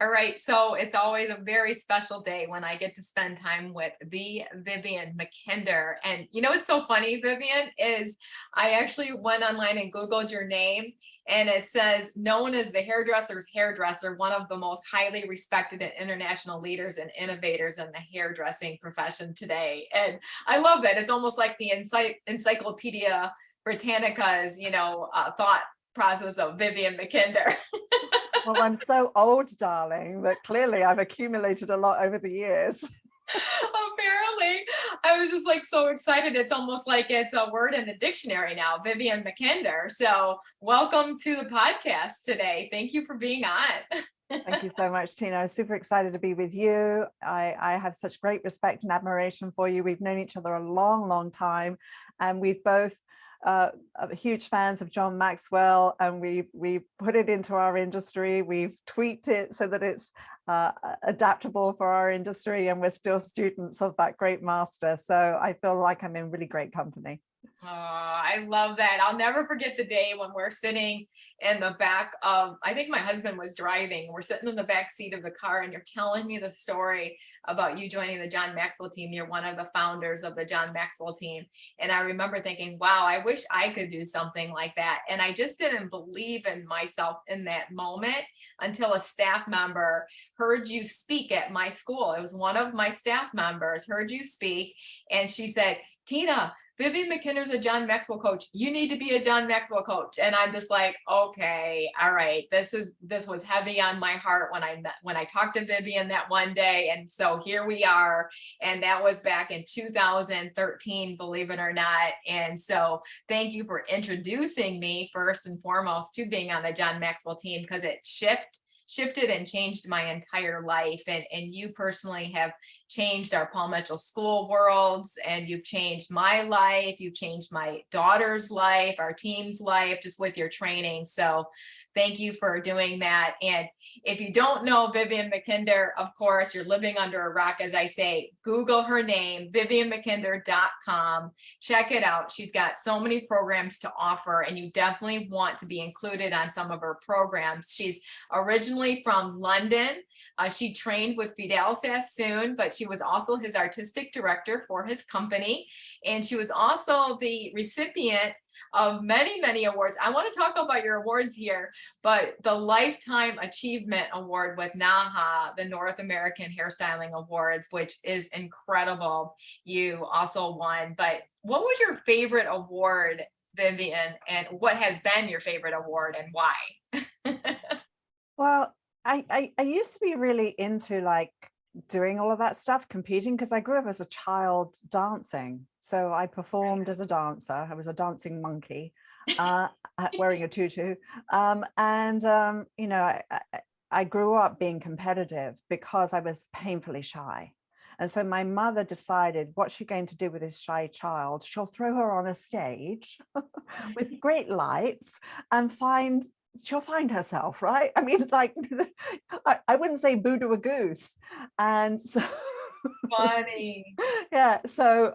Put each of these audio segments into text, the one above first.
All right, so it's always a very special day when I get to spend time with the Vivienne Mackinder. And you know what's so funny, Vivienne, is I actually went online and Googled your name, and it says known as the hairdresser's hairdresser, one of the most highly respected and international leaders and innovators in the hairdressing profession today. And I love that. It's almost like the Encyclopedia Britannica's, thought process of Vivienne Mackinder. Well, I'm so old, darling, that clearly I've accumulated a lot over the years. Apparently, I was just like so excited. It's almost like it's a word in the dictionary now, Vivienne Mackinder. So welcome to the podcast today. Thank you for being on. Thank you so much, Tina. I'm super excited to be with you. I have such great respect and admiration for you. We've known each other a long, long time, and we've both are huge fans of John Maxwell, and we put it into our industry. We've tweaked it so that it's adaptable for our industry, and we're still students of that great master. So I feel like I'm in really great company. Oh, I love that. I'll never forget the day when we're sitting in the back of, I think my husband was driving. We're sitting in the back seat of the car and you're telling me the story about you joining the John Maxwell team. You're one of the founders of the John Maxwell team. And I remember thinking, wow, I wish I could do something like that. And I just didn't believe in myself in that moment until a staff member heard you speak at my school. It was one of my staff members heard you speak. And she said, Tina, Vivienne Mackinder's a John Maxwell coach. You need to be a John Maxwell coach. And I'm just like, okay, all right. This was heavy on my heart when I talked to Vivienne that one day. And so here we are. And that was back in 2013, believe it or not. And so thank you for introducing me first and foremost to being on the John Maxwell team, because it shifted and changed my entire life. And you personally have changed our Paul Mitchell School worlds, and you've changed my life. You've changed my daughter's life, our team's life, just with your training. So thank you for doing that. And if you don't know Vivienne Mackinder, of course, you're living under a rock. As I say, Google her name, viviennemackinder.com. Check it out. She's got so many programs to offer, and you definitely want to be included on some of her programs. She's originally from London. She trained with Vidal Sassoon, but she was also his artistic director for his company. And she was also the recipient of many, many awards. I want to talk about your awards here, but the Lifetime Achievement Award with NAHA, the North American Hairstyling Awards, which is incredible, you also won. But what was your favorite award, Vivienne, and what has been your favorite award and why? Well, I used to be really into like doing all of that stuff, competing, because I grew up as a child dancing. So I performed as a dancer. I was a dancing monkey, wearing a tutu. I grew up being competitive because I was painfully shy. And so my mother decided, what's she going to do with this shy child? She'll throw her on a stage with great lights and she'll find herself, right? I mean, like, I wouldn't say boo to a goose. And so Funny. yeah, so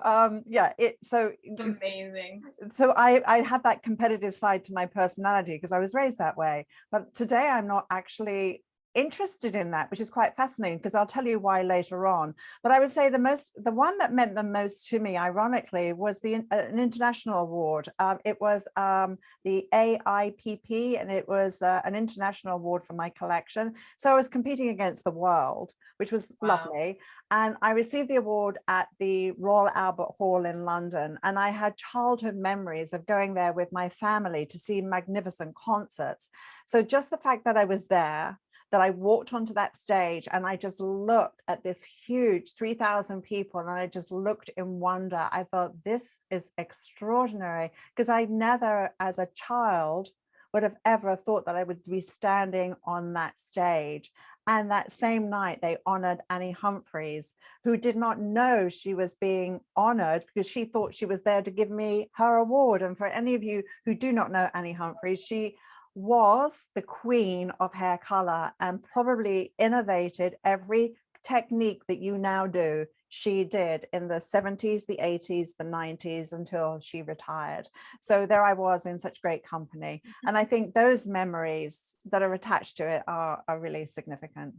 Amazing. so I had that competitive side to my personality because I was raised that way. But today I'm not actually interested in that, which is quite fascinating, because I'll tell you why later on. But I would say the one that meant the most to me, ironically, was an international award. It was the AIPP, and it was an international award for my collection. So I was competing against the world, which was lovely. And I received the award at the Royal Albert Hall in London. And I had childhood memories of going there with my family to see magnificent concerts. So just the fact that I was there, that I walked onto that stage and I just looked at this huge 3,000 people, and I just looked in wonder. I thought, this is extraordinary, because I never as a child would have ever thought that I would be standing on that stage. And that same night, they honored Annie Humphreys, who did not know she was being honored because she thought she was there to give me her award. And for any of you who do not know Annie Humphreys, she was the queen of hair color and probably innovated every technique that you now do she did in the 70s, the 80s, the 90s until she retired. So there I was in such great company. And I think those memories that are attached to it are really significant.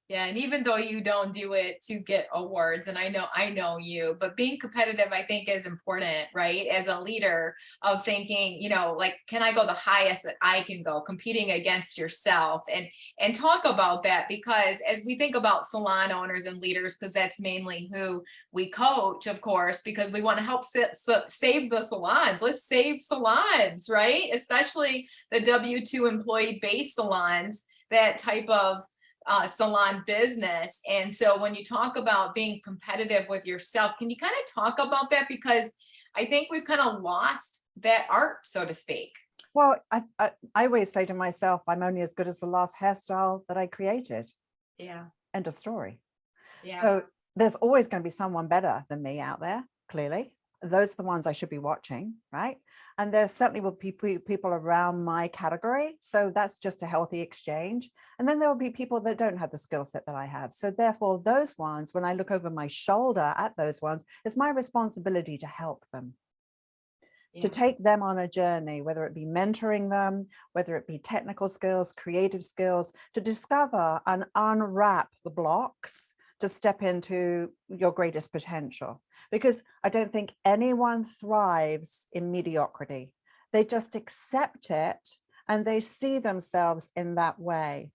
Yeah, and even though you don't do it to get awards, and I know you, but being competitive, I think is important, right? As a leader of thinking, like, can I go the highest that I can go, competing against yourself, and talk about that, because as we think about salon owners and leaders, because that's mainly who we coach, of course, because we want to help save the salons. Let's save salons, right? Especially the W-2 employee-based salons, that type of salon business. And so when you talk about being competitive with yourself, can you kind of talk about that? Because I think we've kind of lost that art, so to speak. Well, I always say to myself, I'm only as good as the last hairstyle that I created. Yeah. End of story. Yeah. So there's always going to be someone better than me out there, clearly. Those are the ones I should be watching, right? And there certainly will be people around my category. So that's just a healthy exchange. And then there will be people that don't have the skill set that I have. So therefore, those ones, when I look over my shoulder at those ones, it's my responsibility to help them. Yeah. To take them on a journey, whether it be mentoring them, whether it be technical skills, creative skills, to discover and unwrap the blocks to step into your greatest potential. Because I don't think anyone thrives in mediocrity. They just accept it and they see themselves in that way.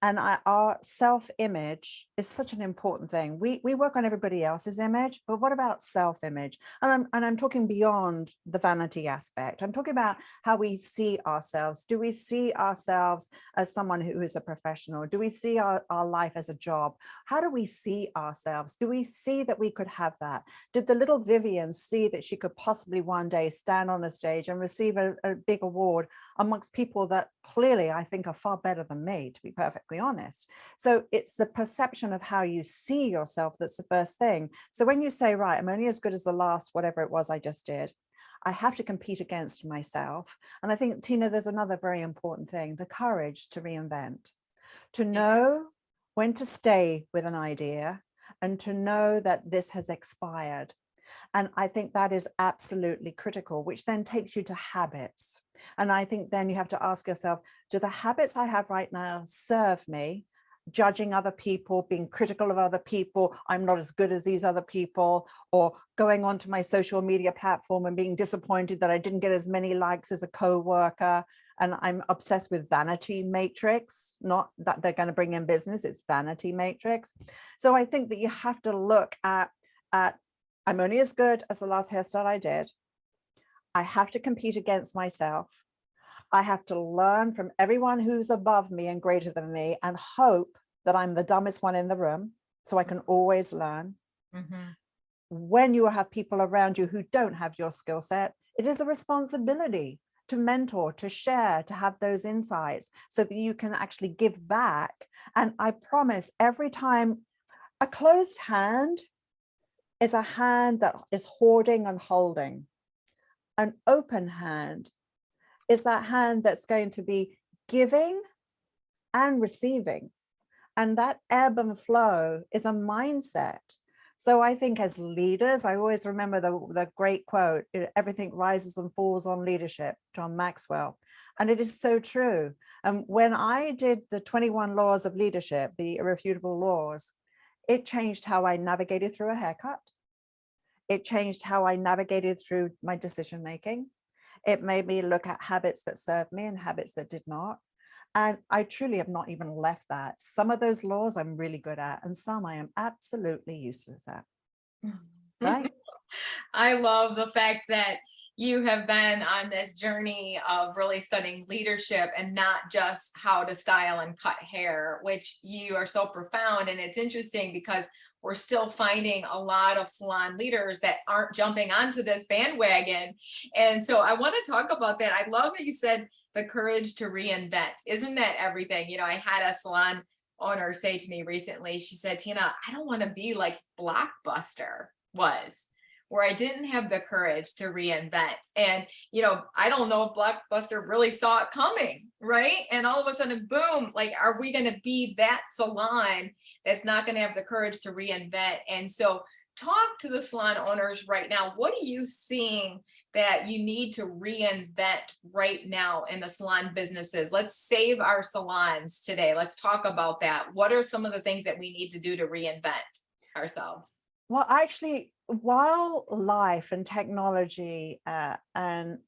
And our self-image is such an important thing. We work on everybody else's image, but what about self-image? And I'm talking beyond the vanity aspect. I'm talking about how we see ourselves. Do we see ourselves as someone who is a professional? Do we see our life as a job? How do we see ourselves? Do we see that we could have that? Did the little Vivienne see that she could possibly one day stand on a stage and receive a big award amongst people that clearly I think are far better than me, to be perfectly honest? So it's the perception of how you see yourself that's the first thing. So when you say, right, I'm only as good as the last whatever it was I just did, I have to compete against myself. And I think, Tina, there's another very important thing, the courage to reinvent, to know when to stay with an idea and to know that this has expired. And I think that is absolutely critical, which then takes you to habits. And I think then you have to ask yourself, do the habits I have right now serve me? Judging other people, being critical of other people, I'm not as good as these other people, or going onto my social media platform and being disappointed that I didn't get as many likes as a co-worker. And I'm obsessed with vanity matrix, not that they're going to bring in business, it's vanity matrix. So I think that you have to look at I'm only as good as the last hairstyle I did. I have to compete against myself. I have to learn from everyone who's above me and greater than me and hope that I'm the dumbest one in the room so I can always learn. Mm-hmm. When you have people around you who don't have your skill set, it is a responsibility to mentor, to share, to have those insights so that you can actually give back. And I promise every time, a closed hand is a hand that is hoarding and holding. An open hand is that hand that's going to be giving and receiving. And that ebb and flow is a mindset. So I think as leaders, I always remember the great quote, everything rises and falls on leadership, John Maxwell. And it is so true. And when I did the 21 laws of leadership, the irrefutable laws, it changed how I navigated through a haircut. It changed how I navigated through my decision making. It made me look at habits that served me and habits that did not. And I truly have not even left that. Some of those laws I'm really good at, and some I am absolutely useless at. Right? I love the fact that you have been on this journey of really studying leadership and not just how to style and cut hair, which you are so profound. And it's interesting because we're still finding a lot of salon leaders that aren't jumping onto this bandwagon. And so I want to talk about that. I love that you said the courage to reinvent. Isn't that everything? I had a salon owner say to me recently, she said, Tina, I don't want to be like Blockbuster was, where I didn't have the courage to reinvent. And, you know, I don't know if Blockbuster really saw it coming, right? And all of a sudden, boom, like, are we going to be that salon that's not going to have the courage to reinvent? And so talk to the salon owners right now. What are you seeing that you need to reinvent right now in the salon businesses? Let's save our salons today. Let's talk about that. What are some of the things that we need to do to reinvent ourselves? Well, actually, while life and technology and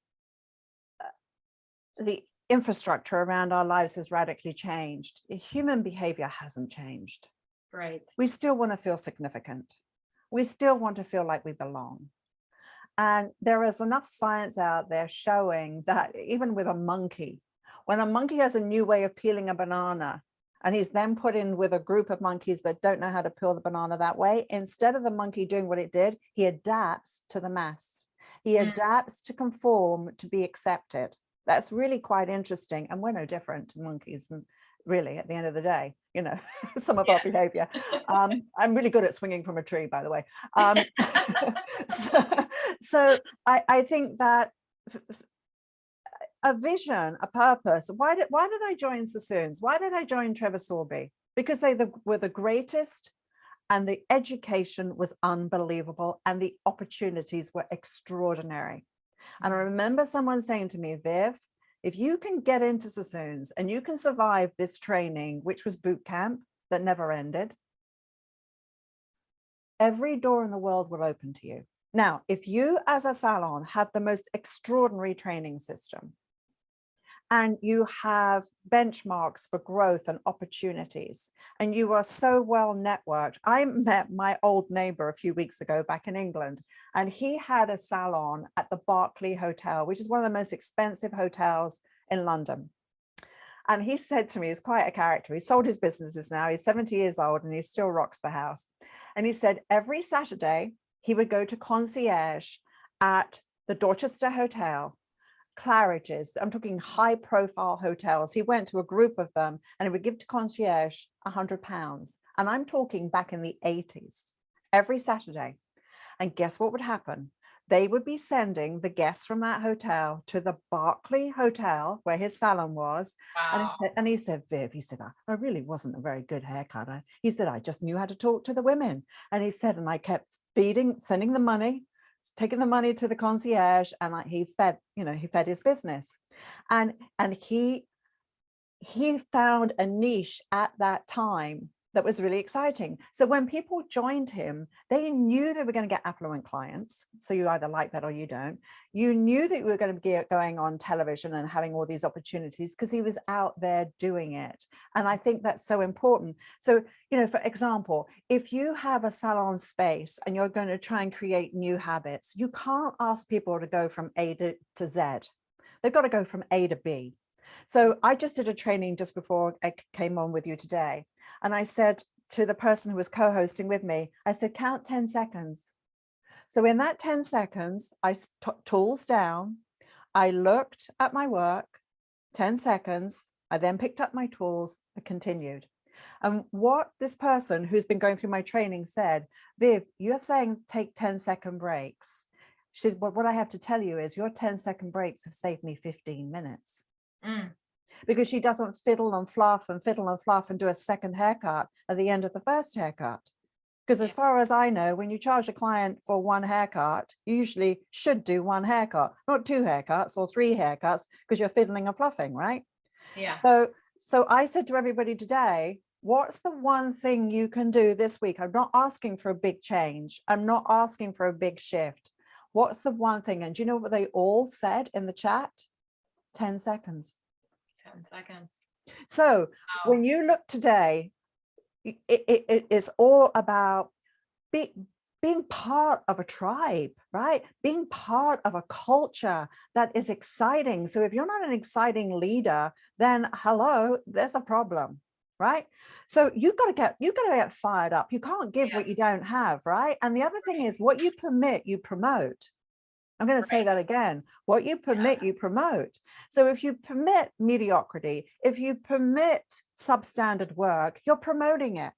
the infrastructure around our lives has radically changed, human behavior hasn't changed. Right. We still want to feel significant. We still want to feel like we belong. And there is enough science out there showing that even with a monkey, when a monkey has a new way of peeling a banana, and he's then put in with a group of monkeys that don't know how to peel the banana that way, instead of the monkey doing what it did, he adapts to the mass. He adapts to conform, to be accepted. That's really quite interesting. And we're no different to monkeys, really, at the end of the day, you know, some of our behavior. I'm really good at swinging from a tree, by the way. So I think that a vision, a purpose. Why did I join Sassoons? Why did I join Trevor Sorbie? Because they were the greatest, and the education was unbelievable, and the opportunities were extraordinary. And I remember someone saying to me, Viv, if you can get into Sassoons and you can survive this training, which was boot camp that never ended, every door in the world will open to you. Now, if you as a salon have the most extraordinary training system, and you have benchmarks for growth and opportunities, and you are so well networked. I met my old neighbor a few weeks ago back in England, and he had a salon at the Berkeley Hotel, which is one of the most expensive hotels in London. And he said to me, he's quite a character. He sold his businesses now. He's 70 years old and he still rocks the house. And he said every Saturday he would go to concierge at the Dorchester Hotel, Claridge's. I'm talking high profile hotels. He went to a group of them and he would give to concierge £100. And I'm talking back in the 80s, every Saturday. And guess what would happen? They would be sending the guests from that hotel to the Berkeley Hotel where his salon was. Wow. And he said, Viv, he said, I really wasn't a very good haircutter. He said, I just knew how to talk to the women. And he said, and I kept sending the money, taking the money to the concierge, and he fed his business. And he found a niche at that time that was really exciting. So when people joined him, they knew they were going to get affluent clients. So you either like that or you don't. You knew that you were going to be going on television and having all these opportunities because he was out there doing it. And I think that's so important. So, you know, for example, if you have a salon space and you're going to try and create new habits, you can't ask people to go from A to Z. They've got to go from A to B. So I just did a training just before I came on with you today. And I said to the person who was co-hosting with me, I said, count 10 seconds. So in that 10 seconds, I tools down, I looked at my work, 10 seconds, I then picked up my tools, I continued. And what this person who's been going through my training said, Viv, you're saying take 10-second breaks. She said, well, what I have to tell you is your 10-second breaks have saved me 15 minutes. Because she doesn't fiddle and fluff and do a second haircut at the end of the first haircut. Because as far as I know, when you charge a client for one haircut, you usually should do one haircut, not two haircuts or three haircuts, because you're fiddling and fluffing, right? Yeah. So I said to everybody today, what's the one thing you can do this week? I'm not asking for a big change. I'm not asking for a big shift. What's the one thing? And do you know what they all said in the chat? 10 seconds. 10 seconds. So when you look today, it is all about being part of a tribe, right? Being part of a culture that is exciting. So if you're not an exciting leader, then hello, there's a problem, right? So you've got to get fired up. You can't give what you don't have, right? And the other thing is what you permit, you promote. I'm going to say that again. What you permit, you promote. So if you permit mediocrity, if you permit substandard work, you're promoting it.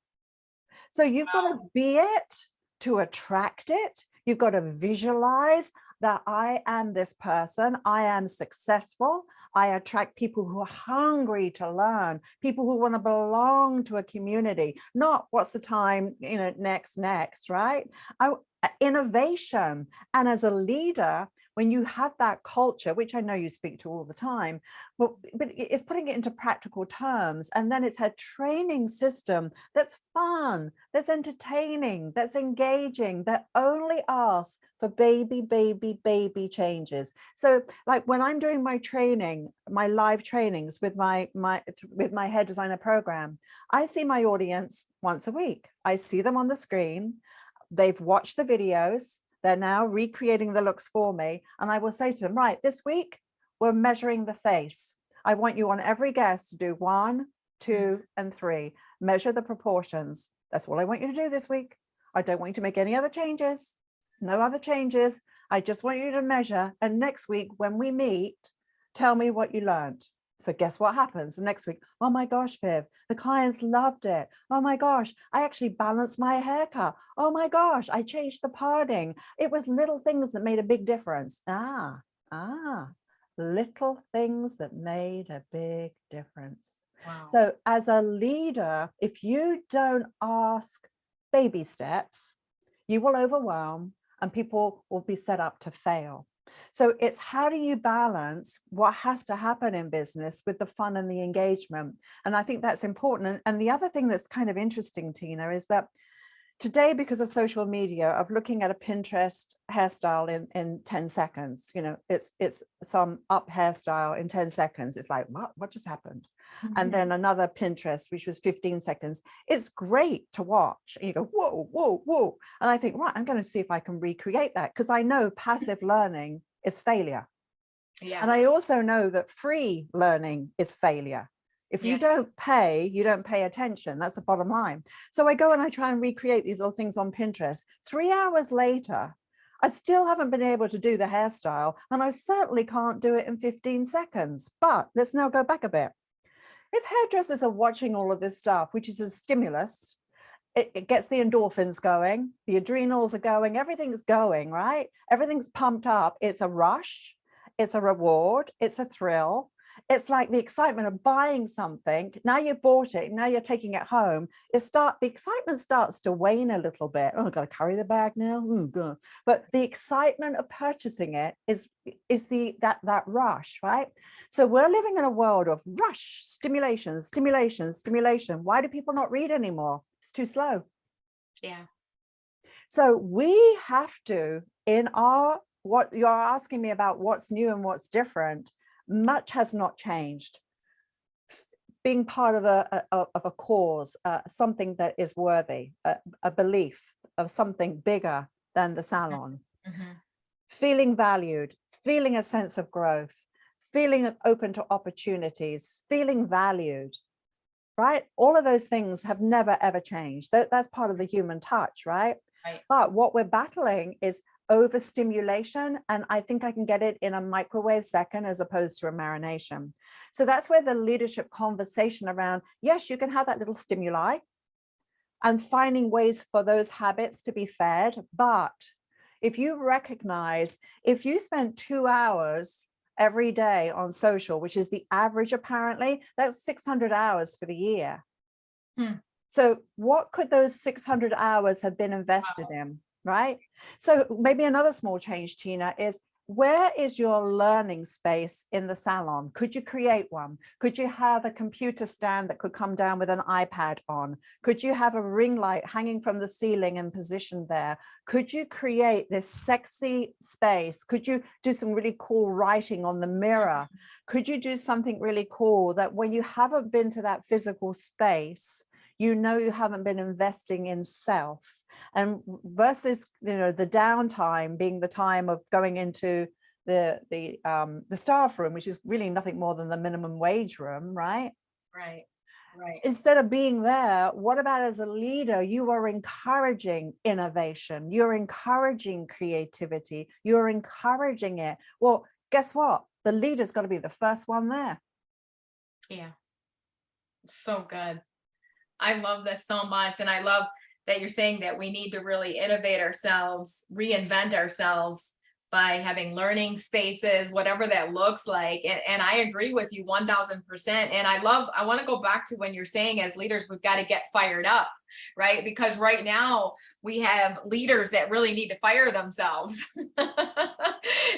So you've got to be it to attract it. You've got to visualize that I am this person. I am successful. I attract people who are hungry to learn, people who want to belong to a community, not what's the time, next, right? Innovation. And as a leader, when you have that culture, which I know you speak to all the time, but it's putting it into practical terms. And then it's a training system that's fun, that's entertaining, that's engaging, that only asks for baby changes. So like when I'm doing my training, my live trainings with my hair designer program, I see my audience once a week. I see them on the screen. They've watched the videos. They're now recreating the looks for me. And I will say to them, right, this week, we're measuring the face. I want you on every guest to do 1, 2, and 3. Measure the proportions. That's all I want you to do this week. I don't want you to make any other changes. No other changes. I just want you to measure. And next week, when we meet, tell me what you learned. So guess what happens the next week? Oh my gosh, Viv, the clients loved it. Oh my gosh, I actually balanced my haircut. Oh my gosh, I changed the parting. It was little things that made a big difference. Little things that made a big difference. Wow. So as a leader, if you don't ask baby steps, you will overwhelm and people will be set up to fail. So it's how do you balance what has to happen in business with the fun and the engagement? And I think that's important. And the other thing that's kind of interesting, Tina, is that today, because of social media, of looking at a Pinterest hairstyle in 10 seconds, it's some up hairstyle in 10 seconds. It's like, what just happened? Mm-hmm. And then another Pinterest, which was 15 seconds. It's great to watch. And you go, whoa, whoa, whoa. And I think, right, I'm going to see if I can recreate that, because I know passive learning is failure. Yeah. And I also know that free learning is failure. If you don't pay attention. That's the bottom line. So I go and I try and recreate these little things on Pinterest. 3 hours later, I still haven't been able to do the hairstyle, and I certainly can't do it in 15 seconds. But let's now go back a bit. If hairdressers are watching all of this stuff, which is a stimulus, it gets the endorphins going, the adrenals are going, everything's going, right? Everything's pumped up. It's a rush, it's a reward, it's a thrill. It's like the excitement of buying something. Now you bought it, now you're taking it home. The excitement starts to wane a little bit. Oh, I've got to carry the bag now. Oh, God. But the excitement of purchasing it is that rush, right? So we're living in a world of rush, stimulation. Why do people not read anymore? It's too slow. Yeah. So we have to, what you're asking me about, what's new and what's different, much has not changed. Being part of a cause, something that is worthy, a belief of something bigger than the salon, feeling valued, feeling a sense of growth, feeling open to opportunities, feeling valued, right? All of those things have never, ever changed. That's part of the human touch, right? But what we're battling is overstimulation, and I think I can get it in a microwave second as opposed to a marination. So that's where the leadership conversation around, yes, you can have that little stimuli and finding ways for those habits to be fed. But if you recognize, if you spend 2 hours every day on social, which is the average, apparently, that's 600 hours for the year. So what could those 600 hours have been invested in? Right? So maybe another small change, Tina, is where is your learning space in the salon? Could you create one? Could you have a computer stand that could come down with an iPad on? Could you have a ring light hanging from the ceiling and positioned there? Could you create this sexy space? Could you do some really cool writing on the mirror? Could you do something really cool that when you haven't been to that physical space, you know you haven't been investing in self? And versus, the downtime being the time of going into the staff room, which is really nothing more than the minimum wage room, right? Right. Instead of being there, what about as a leader, you are encouraging innovation, you're encouraging creativity, you're encouraging it. Well, guess what? The leader's got to be the first one there. Yeah. So good. I love this so much. And I love that you're saying that we need to really innovate ourselves, reinvent ourselves by having learning spaces, whatever that looks like. And I agree with you 1000%. And I want to go back to when you're saying as leaders, we've got to get fired up, right? Because right now we have leaders that really need to fire themselves.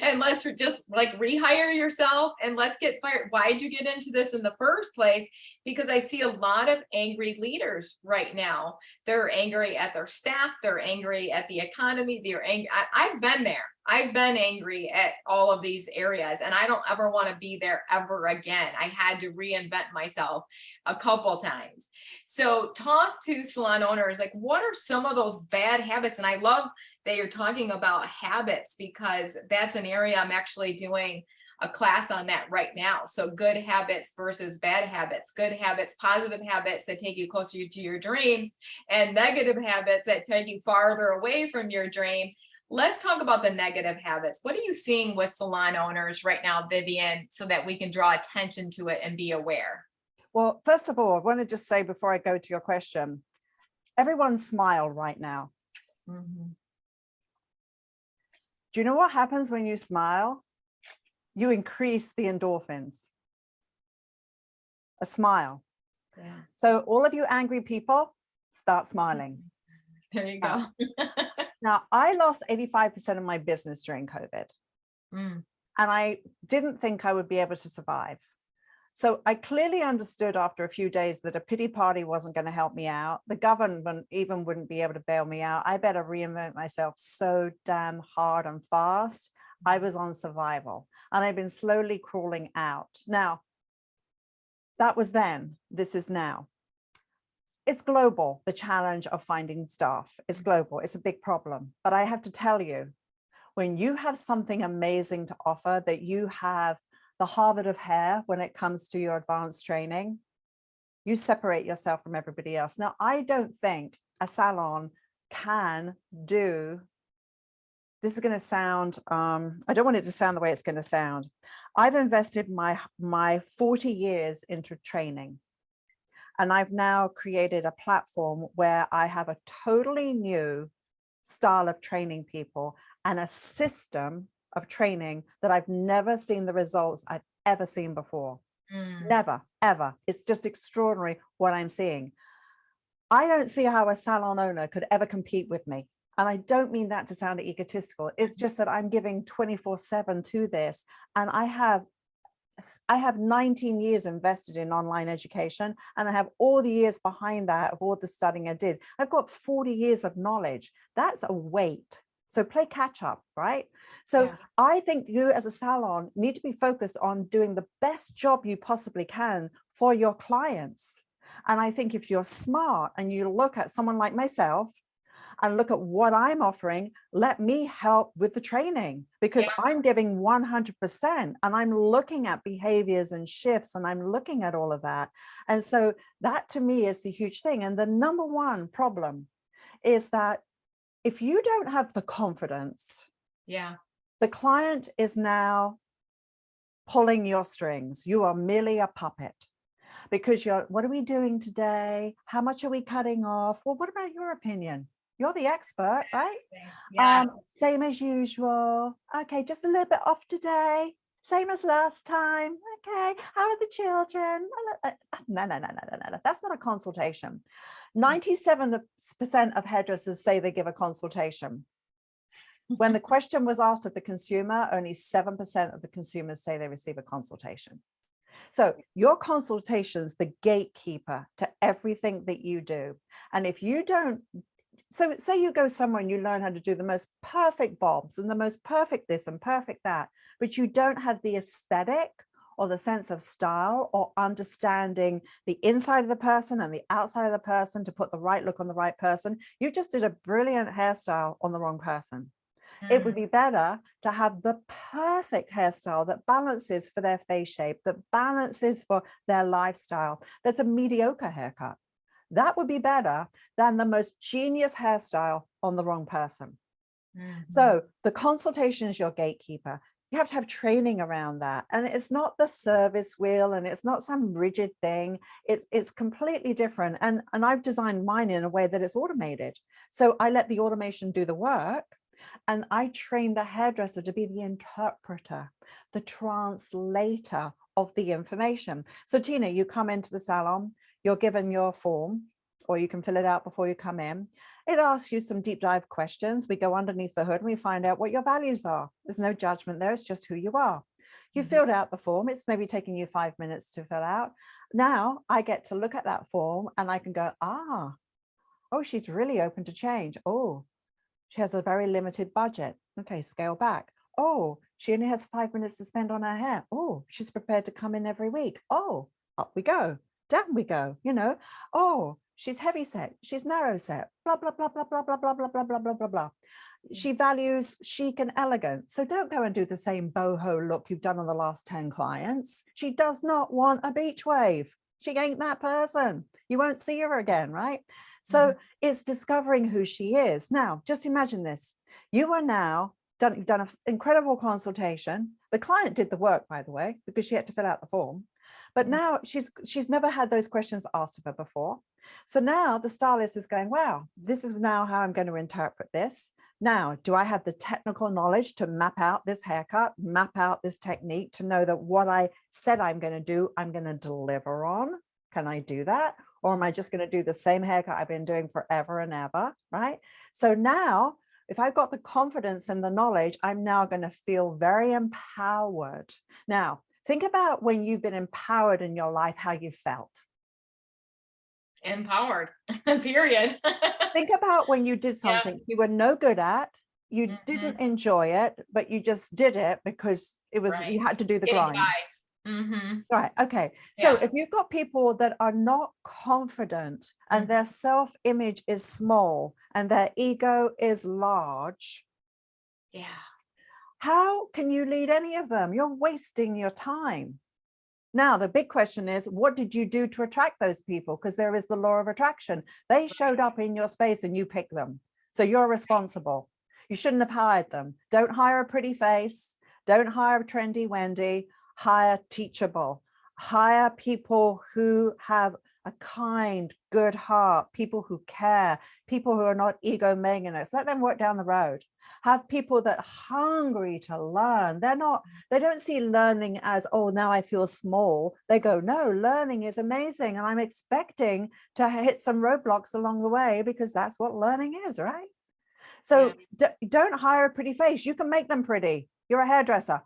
And let's just like rehire yourself and let's get fired. Why'd you get into this in the first place? Because I see a lot of angry leaders right now. They're angry at their staff. They're angry at the economy. They're angry. I've been there. I've been angry at all of these areas, and I don't ever want to be there ever again. I had to reinvent myself a couple times. So talk to salon owners, like what are some of those bad habits? And I love that you're talking about habits, because that's an area I'm actually doing a class on that right now. So good habits versus bad habits, good habits, positive habits that take you closer to your dream, and negative habits that take you farther away from your dream. Let's talk about the negative habits. What are you seeing with salon owners right now, Vivienne, so that we can draw attention to it and be aware? Well, first of all, I want to just say before I go to your question, everyone smile right now. Mm-hmm. Do you know what happens when you smile? You increase the endorphins. A smile. Yeah. So all of you angry people, start smiling. There you go. Now, I lost 85% of my business during COVID. And I didn't think I would be able to survive. So I clearly understood after a few days that a pity party wasn't going to help me out. The government even wouldn't be able to bail me out. I better reinvent myself so damn hard and fast. I was on survival, and I've been slowly crawling out. Now, that was then, this is now. It's global, the challenge of finding staff. It's global, it's a big problem. But I have to tell you, when you have something amazing to offer, that you have the Harvard of hair when it comes to your advanced training, you separate yourself from everybody else. Now, I don't think a salon can do, this is going to sound, I don't want it to sound the way it's going to sound. I've invested my 40 years into training. And I've now created a platform where I have a totally new style of training people and a system of training that I've never seen the results I've ever seen before. Never, ever. It's just extraordinary what I'm seeing. I don't see how a salon owner could ever compete with me. And I don't mean that to sound egotistical. It's just that I'm giving 24/7 to this. And I have 19 years invested in online education, and I have all the years behind that of all the studying I did. I've got 40 years of knowledge. That's a weight. So play catch up, right? So yeah. I think you as a salon need to be focused on doing the best job you possibly can for your clients. And I think if you're smart and you look at someone like myself and look at what I'm offering, let me help with the training, because I'm giving 100% and I'm looking at behaviors and shifts and I'm looking at all of that. And so that to me is the huge thing. And the number one problem is that if you don't have the confidence, the client is now pulling your strings. You are merely a puppet. Because what are we doing today? How much are we cutting off? Well, what about your opinion? You're the expert, right? Yeah. Same as usual. Okay, just a little bit off today. Same as last time. Okay, how are the children? No. That's not a consultation. 97% of hairdressers say they give a consultation. When the question was asked of the consumer, only 7% of the consumers say they receive a consultation. So your consultation's the gatekeeper to everything that you do. And if you don't, so say you go somewhere and you learn how to do the most perfect bobs and the most perfect this and perfect that, but you don't have the aesthetic or the sense of style or understanding the inside of the person and the outside of the person to put the right look on the right person, you just did a brilliant hairstyle on the wrong person. It would be better to have the perfect hairstyle that balances for their face shape, that balances for their lifestyle. That's a mediocre haircut. That would be better than the most genius hairstyle on the wrong person. So the consultation is your gatekeeper. You have to have training around that. And it's not the service wheel and it's not some rigid thing. It's completely different. And I've designed mine in a way that it's automated. So I let the automation do the work. And I train the hairdresser to be the interpreter, the translator of the information. So Tina, you come into the salon, you're given your form, or you can fill it out before you come in. It asks you some deep dive questions. We go underneath the hood and we find out what your values are. There's no judgment there, it's just who you are. You filled out the form. It's maybe taking you 5 minutes to fill out. Now I get to look at that form and I can go, oh, she's really open to change. Oh, she has a very limited budget. Okay, scale back. Oh, she only has 5 minutes to spend on her hair. Oh, she's prepared to come in every week. Oh, up we go, down we go, Oh, she's heavy set, she's narrow set, blah, blah, blah, blah, blah, blah, blah, blah, blah, blah, blah, blah, blah. She values chic and elegant. So don't go and do the same boho look you've done on the last 10 clients. She does not want a beach wave. She ain't that person. You won't see her again, right? So it's discovering who she is. Now, just imagine this. You are now done an incredible consultation. The client did the work, by the way, because she had to fill out the form. But now she's never had those questions asked of her before. So now the stylist is going, wow, this is now how I'm going to interpret this. Now, do I have the technical knowledge to map out this haircut, map out this technique, to know that what I said I'm going to do, I'm going to deliver on? Can I do that? Or am I just going to do the same haircut I've been doing forever and ever, right? So now, if I've got the confidence and the knowledge, I'm now going to feel very empowered. Now, think about when you've been empowered in your life, how you felt. Empowered, period. Think about when you did something you were no good at, you didn't enjoy it, but you just did it because it was, you had to do the grind. Right. Okay. So if you've got people that are not confident and their self-image is small and their ego is large, how can you lead any of them? You're wasting your time. Now, the big question is, what did you do to attract those people? Because there is the law of attraction. They showed up in your space and you picked them. So you're responsible. You shouldn't have hired them. Don't hire a pretty face. Don't hire a trendy Wendy. Hire teachable. Hire people who have a kind, good heart, people who care, people who are not egomaniacs. Let them work down the road. Have people that are hungry to learn. They don't see learning as, oh, now I feel small. They go, no, learning is amazing. And I'm expecting to hit some roadblocks along the way because that's what learning is, right? So don't hire a pretty face. You can make them pretty. You're a hairdresser.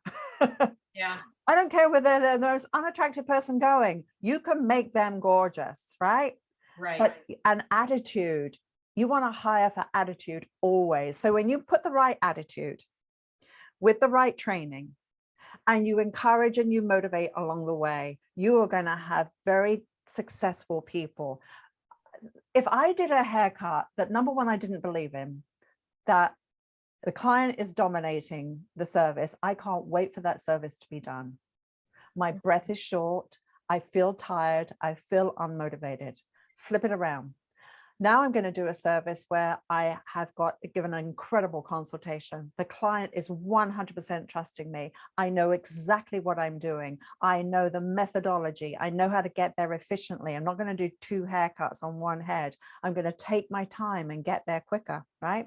I don't care whether they're the most unattractive person going. You can make them gorgeous, right? Right. But an attitude, you want to hire for attitude always. So when you put the right attitude with the right training and you encourage and you motivate along the way, you are going to have very successful people. If I did a haircut that, number one, I didn't believe in, that the client is dominating the service, I can't wait for that service to be done. My breath is short. I feel tired. I feel unmotivated. Flip it around. Now I'm going to do a service where I have given an incredible consultation. The client is 100% trusting me. I know exactly what I'm doing. I know the methodology. I know how to get there efficiently. I'm not going to do 2 haircuts on one head. I'm going to take my time and get there quicker, right?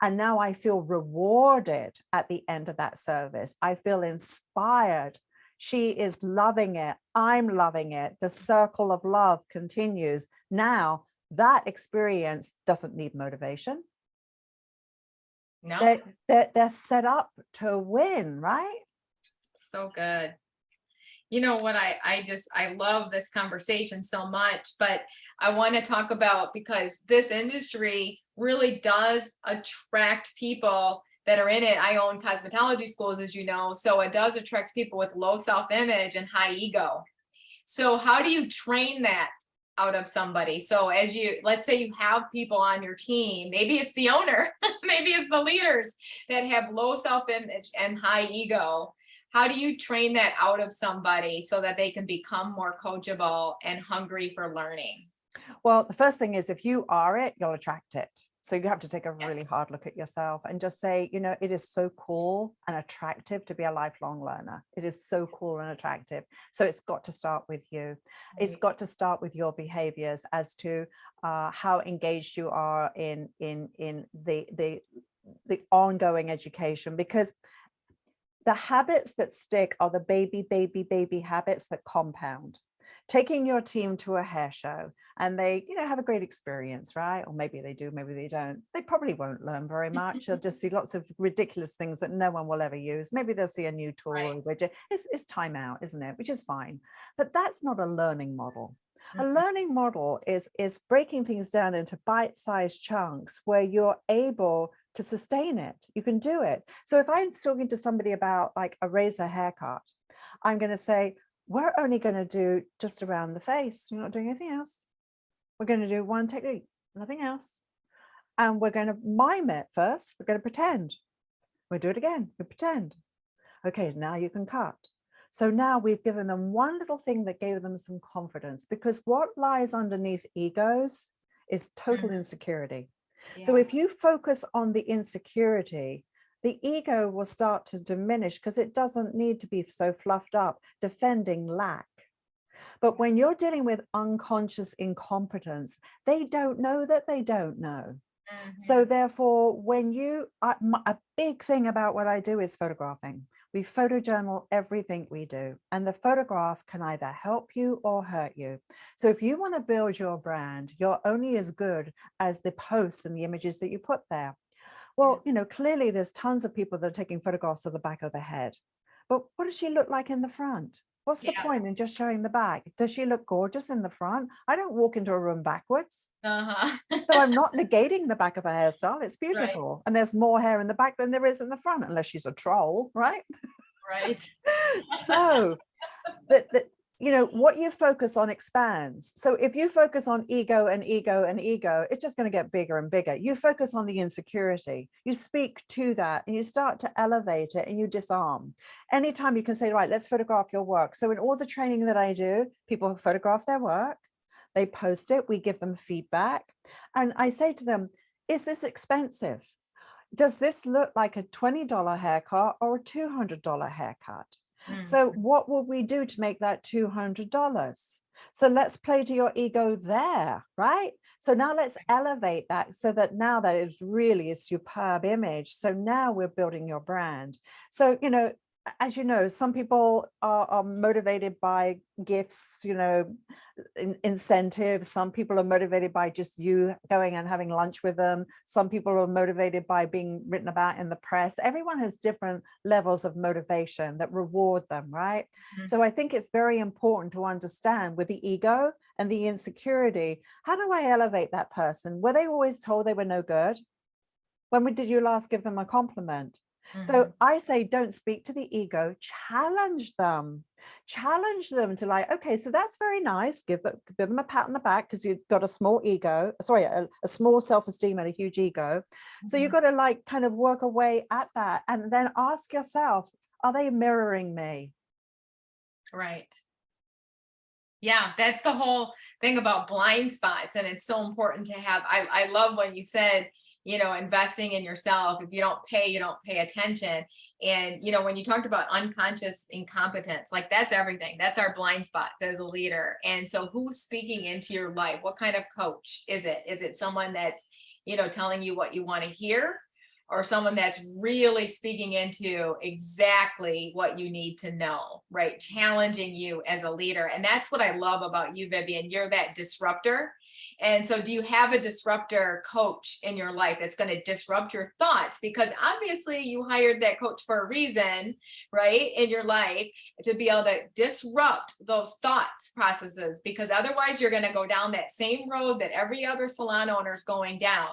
And now I feel rewarded at the end of that service. I feel inspired. She is loving it. I'm loving it. The circle of love continues. Now, that experience doesn't need motivation. No, they're set up to win, right? So good. You know what, I love this conversation so much, but I want to talk about, because this industry really does attract people that are in it. I own cosmetology schools, as you know, so it does attract people with low self-image and high ego. So how do you train that out of somebody? So let's say you have people on your team, maybe it's the owner, maybe it's the leaders that have low self-image and high ego. How do you train that out of somebody so that they can become more coachable and hungry for learning? Well, the first thing is, if you are it, you'll attract it. So you have to take a really hard look at yourself and just say, you know, it is so cool and attractive to be a lifelong learner. It is so cool and attractive. So it's got to start with you. It's got to start with your behaviors as to how engaged you are in the ongoing education, because the habits that stick are the baby habits that compound. Taking your team to a hair show and they, you know, have a great experience, right? Or maybe they do, maybe they don't. They probably won't learn very much. They'll just see lots of ridiculous things that no one will ever use. Maybe they'll see a new tool or widget. It's time out, isn't it? Which is fine. But that's not a learning model. A learning model is breaking things down into bite-sized chunks where you're able to sustain it. You can do it. So if I'm talking to somebody about like a razor haircut, I'm going to say, we're only going to do just around the face. You're not doing anything else. We're going to do one technique, nothing else. And we're going to mime it first. We're going to pretend. We'll do it again. We pretend. Okay, now you can cut. So now we've given them one little thing that gave them some confidence, because what lies underneath egos is total insecurity. So if you focus on the insecurity, the ego will start to diminish because it doesn't need to be so fluffed up, defending lack. But when you're dealing with unconscious incompetence, they don't know that they don't know. So therefore, when you, a big thing about what I do is photographing. We photojournal everything we do, and the photograph can either help you or hurt you. So if you want to build your brand, you're only as good as the posts and the images that you put there. Well, you know, clearly there's tons of people that are taking photographs of the back of the head, but what does she look like in the front? What's the point in just showing the back? Does she look gorgeous in the front? I don't walk into a room backwards. So I'm not negating the back of a hairstyle. It's beautiful. And there's more hair in the back than there is in the front, unless she's a troll, right? Right. So you know, what you focus on expands. So if you focus on ego and ego and ego, it's just going to get bigger and bigger. You focus on the insecurity, you speak to that and you start to elevate it and you disarm. Anytime you can say, right, let's photograph your work. So in all the training that I do, people photograph their work, they post it, we give them feedback. And I say to them, is this expensive? Does this look like a $20 haircut or a $200 haircut? So what will we do to make that $200? So let's play to your ego there, right? So now let's elevate that so that now that is really a superb image. So now we're building your brand. So, you know, as you know, some people are motivated by gifts, you know, incentives. Some people are motivated by just you going and having lunch with them. Some people are motivated by being written about in the press. Everyone has different levels of motivation that reward them, right? So I think it's very important to understand with the ego and the insecurity, how do I elevate that person? Were they always told they were no good? When did you last give them a compliment? So I say, don't speak to the ego, challenge them to like, okay, so that's very nice. Give them a pat on the back because you've got a small ego, sorry, a small self-esteem and a huge ego. So you've got to like kind of work away at that and then ask yourself, are they mirroring me? Right. Yeah, that's the whole thing about blind spots. And it's so important to have, I love when you said, you know, investing in yourself. If you don't pay attention. And, you know, when you talked about unconscious incompetence, like that's everything. That's our blind spots as a leader. And so who's speaking into your life? What kind of coach is it? Is it someone that's, you know, telling you what you want to hear? Or someone that's really speaking into exactly what you need to know, right? Challenging you as a leader. And that's what I love about you, Vivienne. You're that disruptor. And so do you have a disruptor coach in your life that's going to disrupt your thoughts? Because obviously you hired that coach for a reason, right? In your life to be able to disrupt those thoughts processes, because otherwise you're going to go down that same road that every other salon owner is going down.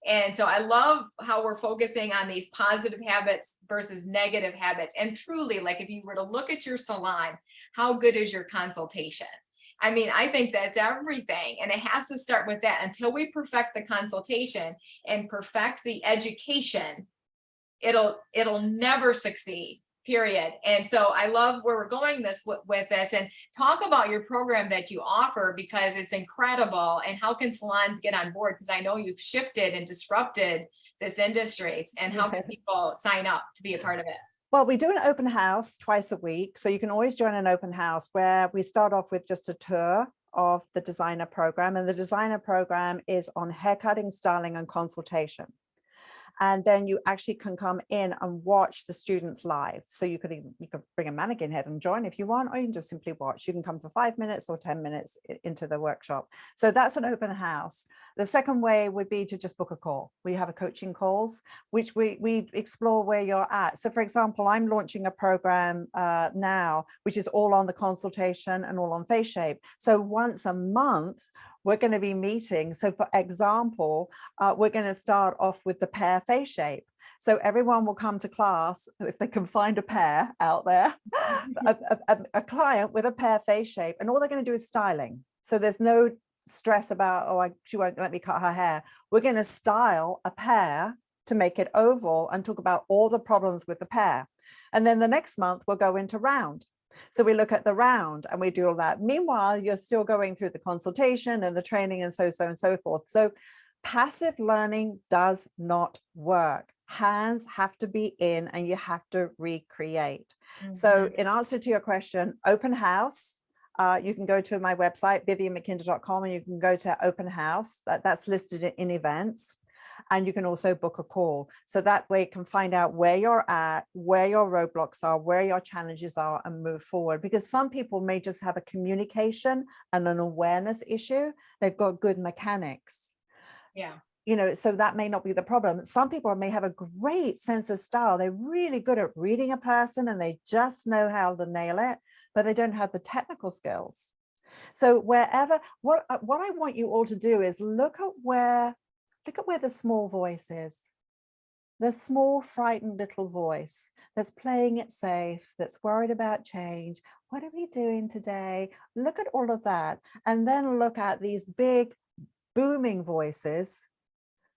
And so I love how we're focusing on these positive habits versus negative habits. And truly, like if you were to look at your salon, how good is your consultation? I mean, I think that's everything. And it has to start with that. Until we perfect the consultation and perfect the education, it'll never succeed. period. And so I love where we're going with this, and talk about your program that you offer, because it's incredible. And how can salons get on board? Because I know you've shifted and disrupted this industry, and how can people sign up to be a part of it? Well, we do an open house twice a week. So you can always join an open house where we start off with just a tour of the designer program. And the designer program is on haircutting, styling, and consultation. And then you actually can come in and watch the students live. So you could bring a mannequin head and join if you want, or you can just simply watch. You can come for 5 minutes or 10 minutes into the workshop. So that's an open house. The second way would be to just book a call. We have a coaching calls, which we explore where you're at. So for example, I'm launching a program now, which is all on the consultation and all on face shape. So once a month, we're going to be meeting. So for example, we're going to start off with the pear face shape. So everyone will come to class, if they can find a pair out there, a client with a pear face shape, and all they're going to do is styling. So there's no stress about, oh, she won't let me cut her hair. We're going to style a pear to make it oval and talk about all the problems with the pear. And then the next month we'll go into round. So we look at the round and we do all that. Meanwhile, you're still going through the consultation and the training and so forth. So passive learning does not work. Hands have to be in and you have to recreate. So in answer to your question, open house, you can go to my website, viviennewmackinder.com, and you can go to open house. That's listed in events. And you can also book a call. So that way you can find out where you're at, where your roadblocks are, where your challenges are, and move forward. Because some people may just have a communication and an awareness issue. They've got good mechanics. Yeah. You know, so that may not be the problem. Some people may have a great sense of style. They're really good at reading a person and they just know how to nail it, but they don't have the technical skills. So wherever, what I want you all to do is look at where the small voice is, the small, frightened little voice that's playing it safe, that's worried about change. What are we doing today? Look at all of that. And then look at these big, booming voices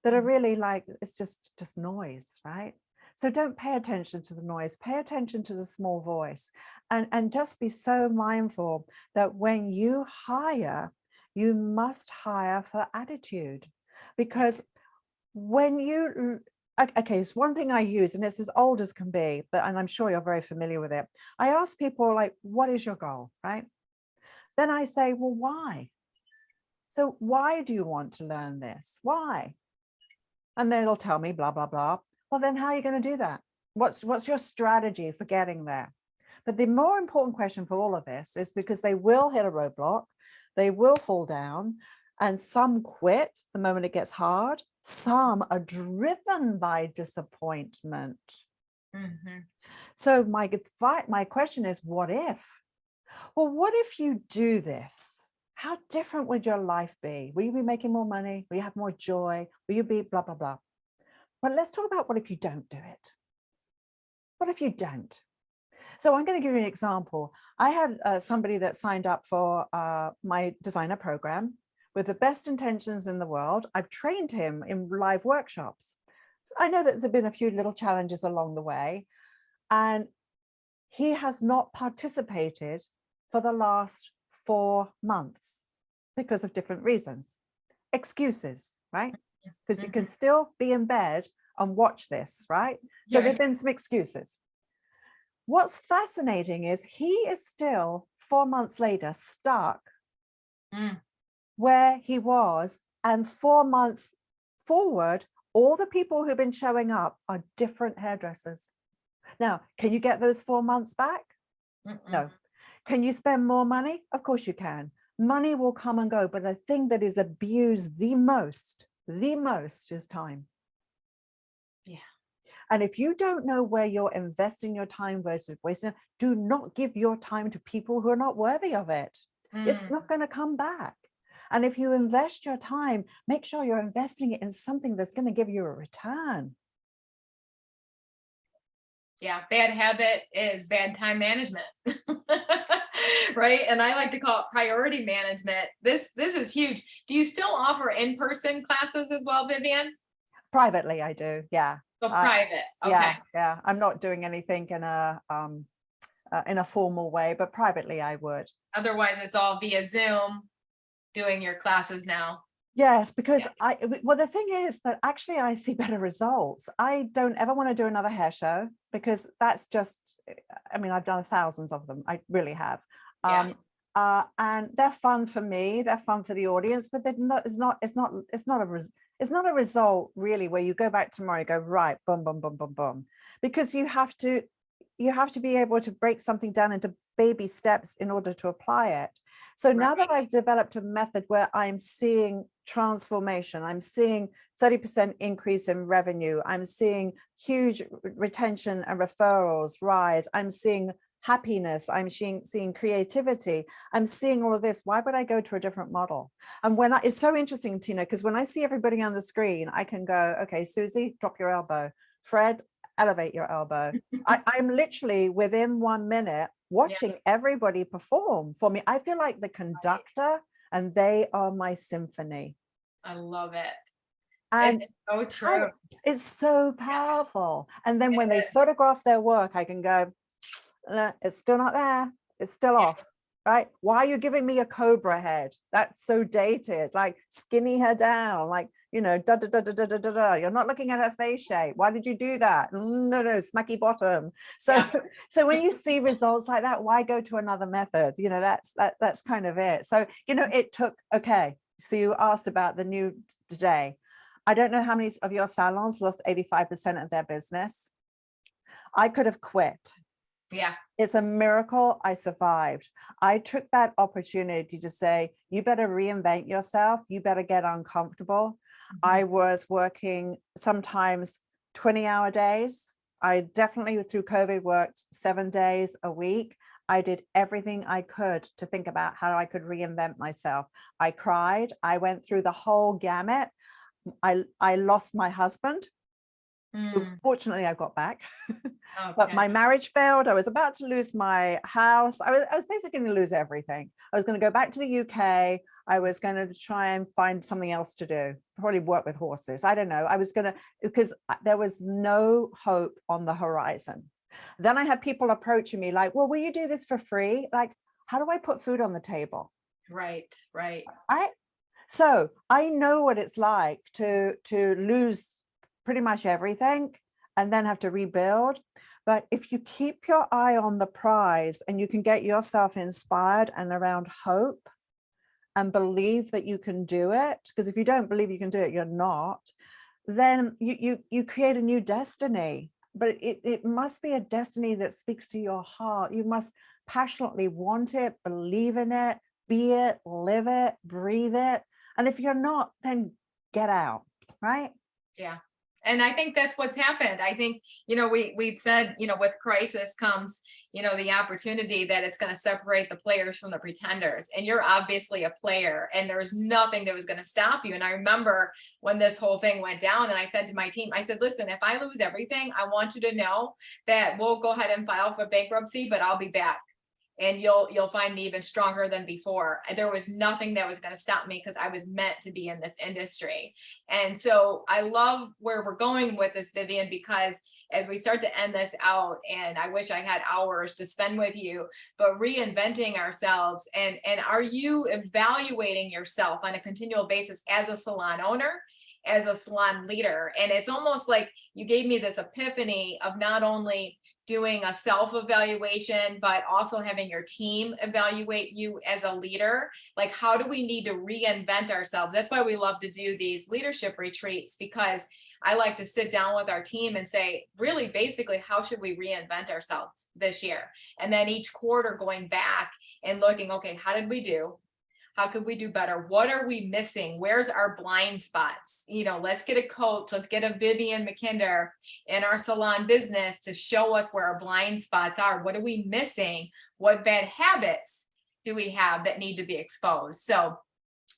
that are really like, it's just noise, right? So don't pay attention to the noise, pay attention to the small voice, and just be so mindful that when you hire, you must hire for attitude. Because when you, okay, it's one thing I use, and it's as old as can be, and I'm sure you're very familiar with it. I ask people, like, what is your goal, right? Then I say, well, why? So why do you want to learn this? Why? And they'll tell me blah, blah, blah. Well, then how are you going to do that? What's your strategy for getting there? But the more important question for all of this is, because they will hit a roadblock, they will fall down, and some quit the moment it gets hard. Some are driven by disappointment. So my question is, what if? Well, what if you do this? How different would your life be? Will you be making more money? Will you have more joy? Will you be blah, blah, blah? Well, let's talk about what if you don't do it? What if you don't? So I'm going to give you an example. I have somebody that signed up for my designer program with the best intentions in the world. I've trained him in live workshops. I know that there have been a few little challenges along the way, and he has not participated for the last 4 months because of different reasons. Excuses, right? Because you can still be in bed and watch this, right? So there've been some excuses. What's fascinating is he is still 4 months later stuck where he was, and 4 months forward, all the people who've been showing up are different hairdressers. Now, can you get those 4 months back? No. Can you spend more money? Of course you can. Money will come and go, but the thing that is abused the most is time. Yeah. And if you don't know where you're investing your time versus wasting, do not give your time to people who are not worthy of it. It's not going to come back. And if you invest your time, make sure you're investing it in something that's going to give you a return. Yeah, bad habit is bad time management. Right? And I like to call it priority management. This is huge. Do you still offer in-person classes as well, Vivienne? Privately, I do. Yeah. So private. Okay. Yeah. I'm not doing anything in a formal way, but privately I would. Otherwise, it's all via Zoom doing your classes now. Yes, because Yeah. well, the thing is that actually I see better results. I don't ever want to do another hair show because that's just, I mean, I've done thousands of them. I really have. Yeah. And they're fun for me. They're fun for the audience, but they're not, it's not a result really where you go back tomorrow, and go, right, boom, boom, boom, boom, boom, because you have to be able to break something down into baby steps in order to apply it. So now that I've developed a method where I'm seeing transformation, I'm seeing 30% increase in revenue, I'm seeing huge retention and referrals rise, I'm seeing happiness, I'm seeing creativity, I'm seeing all of this. Why would I go to a different model? And it's so interesting, Tina, because when I see everybody on the screen, I can go, okay, Susie, drop your elbow. Fred, elevate your elbow. I'm literally within 1 minute watching everybody perform for me. I feel like the conductor and they are my symphony. I love it. And it's so true. It's so powerful. And then when they photograph their work, I can go, it's still not there. It's still off. Right? Why are you giving me a cobra head? That's so dated. Like, skinny her down. Like, you know, da da da da da da da da. You're not looking at her face shape. Why did you do that? No, smacky bottom. So, so when you see results like that, why go to another method? You know, that's kind of it. So, you know, it took. Okay. So you asked about the new today. I don't know how many of your salons lost 85% of their business. I could have quit. Yeah. It's a miracle I survived. I took that opportunity to say, you better reinvent yourself. You better get uncomfortable. I was working sometimes 20-hour days. I definitely through COVID worked 7 days a week. I did everything I could to think about how I could reinvent myself. I cried. I went through the whole gamut. I lost my husband. Fortunately, I got back, but my marriage failed. I was about to lose my house. I was basically going to lose everything. I was going to go back to the UK. I was going to try and find something else to do, probably work with horses. I don't know. I was going to, because there was no hope on the horizon. Then I had people approaching me like, well, will you do this for free? Like, how do I put food on the table? Right. So I know what it's like to lose pretty much everything and then have to rebuild. But if you keep your eye on the prize and you can get yourself inspired and around hope and believe that you can do it, because if you don't believe you can do it, you're not, then you create a new destiny. But it must be a destiny that speaks to your heart. You must passionately want it, believe in it, be it, live it, breathe it. And if you're not, then get out, right? Yeah. And I think that's what's happened. I think, you know, we've said, you know, with crisis comes, you know, the opportunity that it's going to separate the players from the pretenders. And you're obviously a player and there's nothing that was going to stop you. And I remember when this whole thing went down and I said to my team, I said, listen, if I lose everything, I want you to know that we'll go ahead and file for bankruptcy, but I'll be back. And you'll find me even stronger than before. There was nothing that was going to stop me because I was meant to be in this industry. And so I love where we're going with this, Vivienne, because as we start to end this out, and I wish I had hours to spend with you, but reinventing ourselves, and are you evaluating yourself on a continual basis as a salon owner, as a salon leader? And it's almost like you gave me this epiphany of not only doing a self-evaluation, but also having your team evaluate you as a leader. Like, how do we need to reinvent ourselves? That's why we love to do these leadership retreats, because I like to sit down with our team and say, really, basically, how should we reinvent ourselves this year? And then each quarter going back and looking, okay, how did we do? How could we do better? What are we missing? Where's our blind spots? You know, let's get a coach. Let's get a Vivienne Mackinder in our salon business to show us where our blind spots are. What are we missing? What bad habits do we have that need to be exposed? So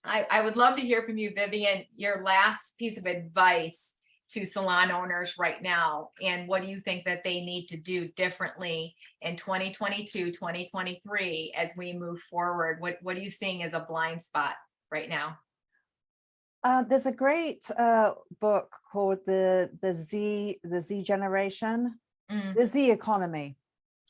I would love to hear from you, Vivienne, your last piece of advice to salon owners right now, and what do you think that they need to do differently in 2022, 2023 as we move forward? What are you seeing as a blind spot right now? There's a great book called the Z Generation, Mm, the Z Economy.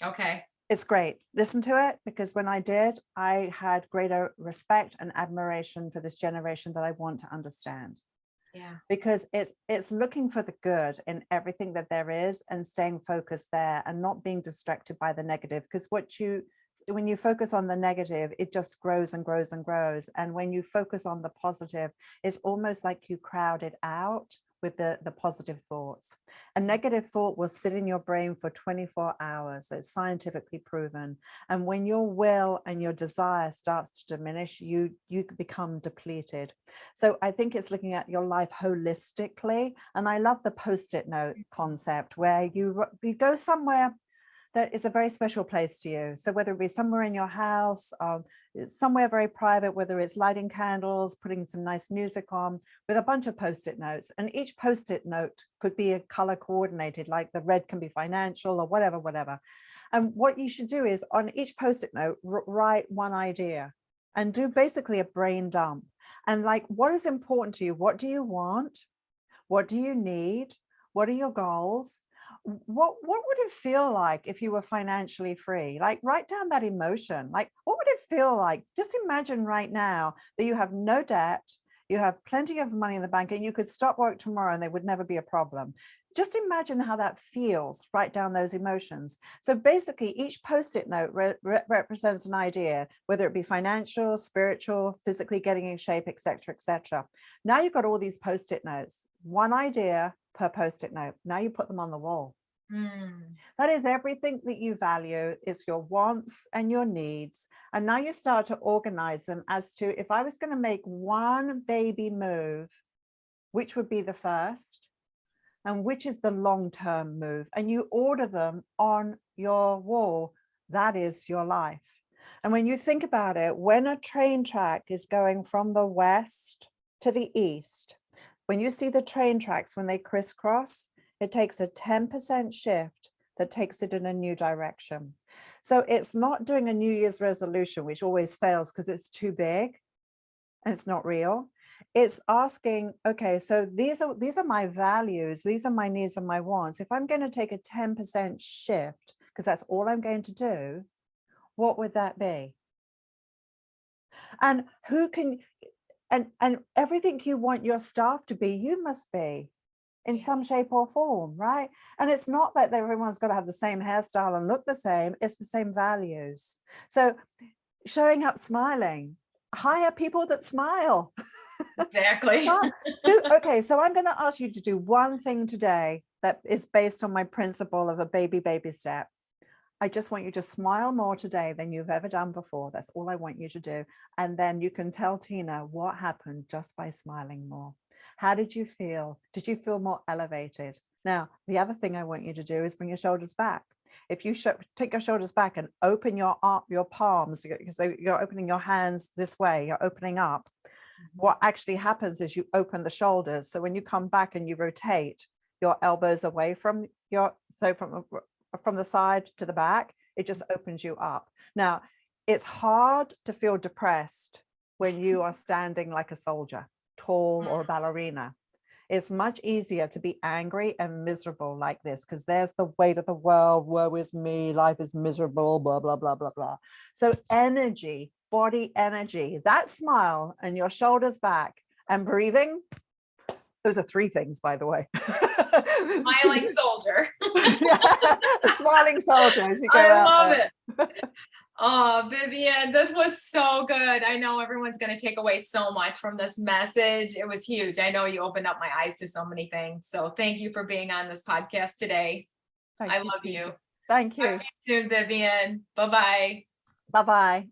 okay. It's great. Listen to it, because when I did, I had greater respect and admiration for this generation that I want to understand. Yeah. Because it's looking for the good in everything that there is and staying focused there and not being distracted by the negative. Because when you focus on the negative, it just grows and grows and grows. And when you focus on the positive, it's almost like you crowd it out with the positive thoughts. A negative thought will sit in your brain for 24 hours. It's scientifically proven. And when your will and your desire starts to diminish, you become depleted. So I think it's looking at your life holistically. And I love the post-it note concept, where you go somewhere that is a very special place to you. So whether it be somewhere in your house, somewhere very private, whether it's lighting candles, putting some nice music on, with a bunch of post-it notes. And each post-it note could be a color coordinated, like the red can be financial or whatever. And what you should do is on each post-it note, write one idea and do basically a brain dump. And like, what is important to you? What do you want? What do you need? What are your goals? What would it feel like if you were financially free? Like, write down that emotion. Like, what would it feel like? Just imagine right now that you have no debt, you have plenty of money in the bank, and you could stop work tomorrow and they would never be a problem. Just imagine how that feels. Write down those emotions. So basically each post-it note represents an idea, whether it be financial, spiritual, physically getting in shape, etc., etc. Now you've got all these post-it notes, one idea per post-it note. Now you put them on the wall. That is everything that you value. It's your wants and your needs. And now you start to organize them as to, if I was going to make one baby move, which would be the first? And which is the long-term move? And you order them on your wall. That is your life. And when you think about it, when a train track is going from the west to the east, when you see the train tracks, when they crisscross, it takes a 10% shift that takes it in a new direction. So it's not doing a New Year's resolution, which always fails because it's too big and it's not real. It's asking, okay, so these are my values, these are my needs and my wants. If I'm going to take a 10% shift, because that's all I'm going to do, what would that be? And who can, and everything you want your staff to be, you must be in some shape or form, right? And it's not that everyone's got to have the same hairstyle and look the same, it's the same values. So showing up smiling, hire people that smile. Exactly. Okay, so I'm going to ask you to do one thing today that is based on my principle of a baby step. I just want you to smile more today than you've ever done before. That's all I want you to do. And then you can tell Tina what happened just by smiling more. How did you feel? Did you feel more elevated? Now, the other thing I want you to do is bring your shoulders back. If you take your shoulders back and open your palms, so you're opening your hands this way, you're opening up. What actually happens is you open the shoulders. So when you come back and you rotate your elbows away from from the side to the back, it just opens you up. Now, it's hard to feel depressed when you are standing like a soldier, tall or a ballerina. It's much easier to be angry and miserable like this, because there's the weight of the world, woe is me, life is miserable, blah, blah, blah, blah, blah. So energy, body energy, that smile and your shoulders back and breathing, those are three things, by the way. Smiling soldier. Yeah, a smiling soldier as you go I out love there. it. Oh, Vivienne, this was so good. I know everyone's going to take away so much from this message. It was huge. I know you opened up my eyes to so many things. So thank you for being on this podcast today. I love you. Thank you. Talk to you soon, Vivienne. Bye-bye. Bye-bye.